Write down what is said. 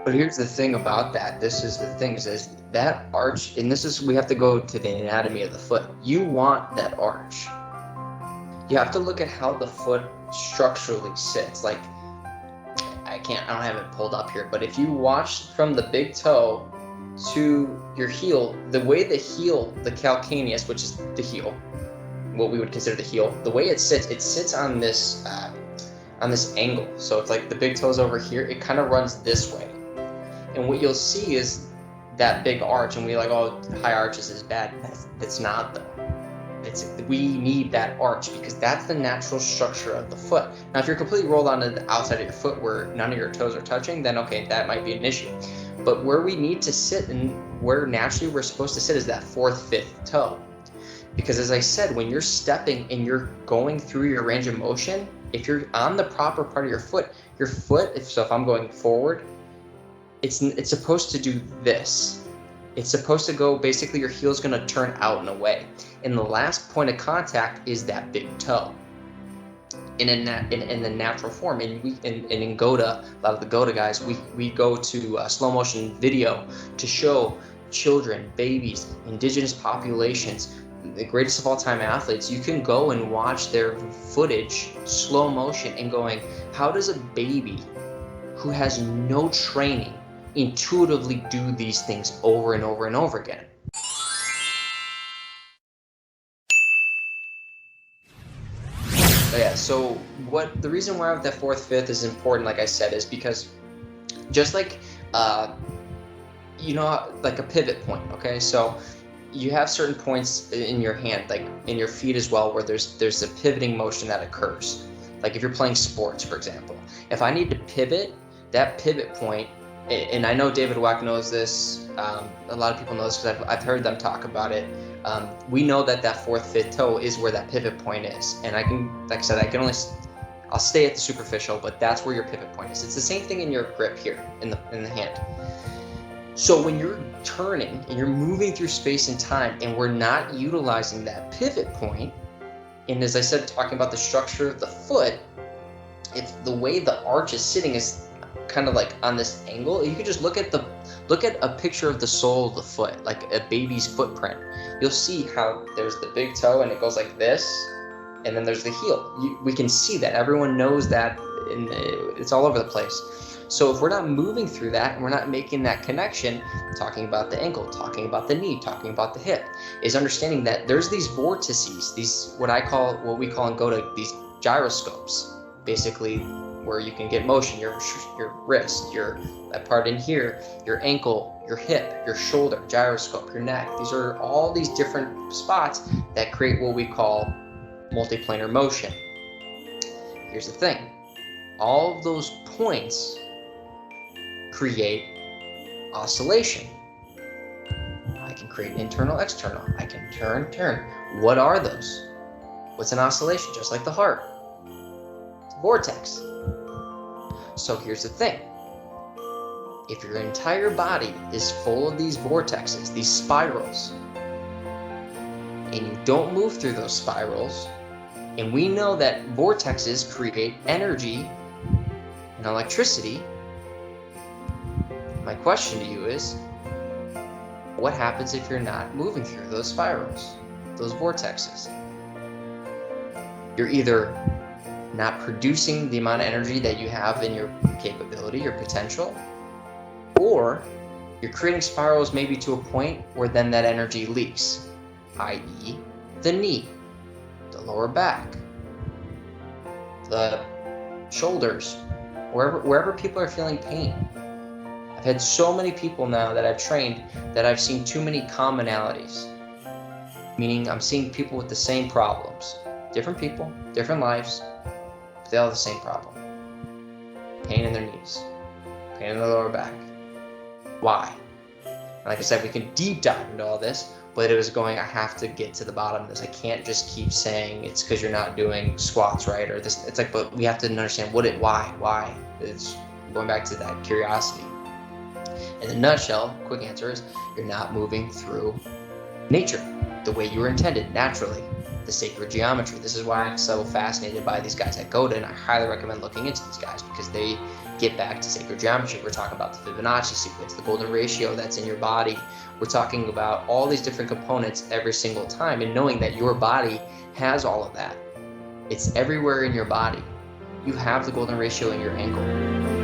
But here's the thing about that. This is the thing is that arch, and we have to go to the anatomy of the foot. You want that arch. You have to look at how the foot structurally sits. Like, I don't have it pulled up here, but if you watch from the big toe to your heel, the way the heel, the calcaneus, which is the heel, what we would consider the heel, the way it sits on this angle. So it's like the big toe's over here, it kind of runs this way. And what you'll see is that big arch, and we're like, oh, high arches is bad. It's not though. We need that arch because that's the natural structure of the foot. Now, if you're completely rolled onto the outside of your foot where none of your toes are touching, then okay, that might be an issue. But where we need to sit and where naturally we're supposed to sit is that fourth, fifth toe. Because as I said, when you're stepping and you're going through your range of motion, if you're on the proper part of your foot, if I'm going forward, it's supposed to do this. It's supposed to go, basically your heel's going to turn out and away. And the last point of contact is that big toe. In the natural form, and in Goda, a lot of the Goda guys, we go to slow motion video to show children, babies, indigenous populations, the greatest of all time athletes. You can go and watch their footage, slow motion, and going, how does a baby who has no training intuitively do these things over and over and over again? So the reason why that fourth, fifth is important, like I said, is because just like, like a pivot point, okay? So you have certain points in your hand, like in your feet as well, where there's a pivoting motion that occurs. Like if you're playing sports, for example, if I need to pivot, that pivot point, and I know David Wack knows this, a lot of people know this because I've heard them talk about it. We know that fourth, fifth toe is where that pivot point is. And I can, like I said, I'll stay at the superficial, but that's where your pivot point is. It's the same thing in your grip here in the hand. So when you're turning and you're moving through space and time and we're not utilizing that pivot point, and as I said, talking about the structure of the foot, if the way the arch is sitting is kind of like on this angle, you could just look at a picture of the sole of the foot, like a baby's footprint. You'll see how there's the big toe and it goes like this, and then there's the heel. We can see that. Everyone knows that, and it's all over the place. So if we're not moving through that and we're not making that connection, talking about the ankle, talking about the knee, talking about the hip, is understanding that there's these vortices, these what we call in Goda, these gyroscopes, basically, where you can get motion, your wrist, that part in here, your ankle, your hip, your shoulder, gyroscope, your neck. These are all these different spots that create what we call multiplanar motion. Here's the thing. All of those points create oscillation. I can create internal, external. I can turn. What are those? What's an oscillation? Just like the heart. It's a vortex. So here's the thing. If your entire body is full of these vortexes, these spirals, and you don't move through those spirals, and we know that vortexes create energy and electricity, my question to you is, what happens if you're not moving through those spirals, those vortexes? You're either not producing the amount of energy that you have in your capability, your potential, or you're creating spirals maybe to a point where then that energy leaks, i.e. the knee, the lower back, the shoulders, wherever people are feeling pain. I've had so many people now that I've trained that I've seen too many commonalities, meaning I'm seeing people with the same problems. Different people, different lives, but they all have the same problem. Pain in their knees, pain in their lower back. Why? And like I said, we can deep dive into all this, but it was going, I have to get to the bottom of this. I can't just keep saying it's because you're not doing squats right, or this. It's like, but we have to understand why. It's going back to that curiosity. In a nutshell, quick answer is you're not moving through nature the way you were intended naturally. the sacred geometry. This is why I'm so fascinated by these guys at Goda, and I highly recommend looking into these guys because they get back to sacred geometry. We're talking about the Fibonacci sequence, the golden ratio that's in your body. We're talking about all these different components every single time, and knowing that your body has all of that. It's everywhere in your body. You have the golden ratio in your ankle.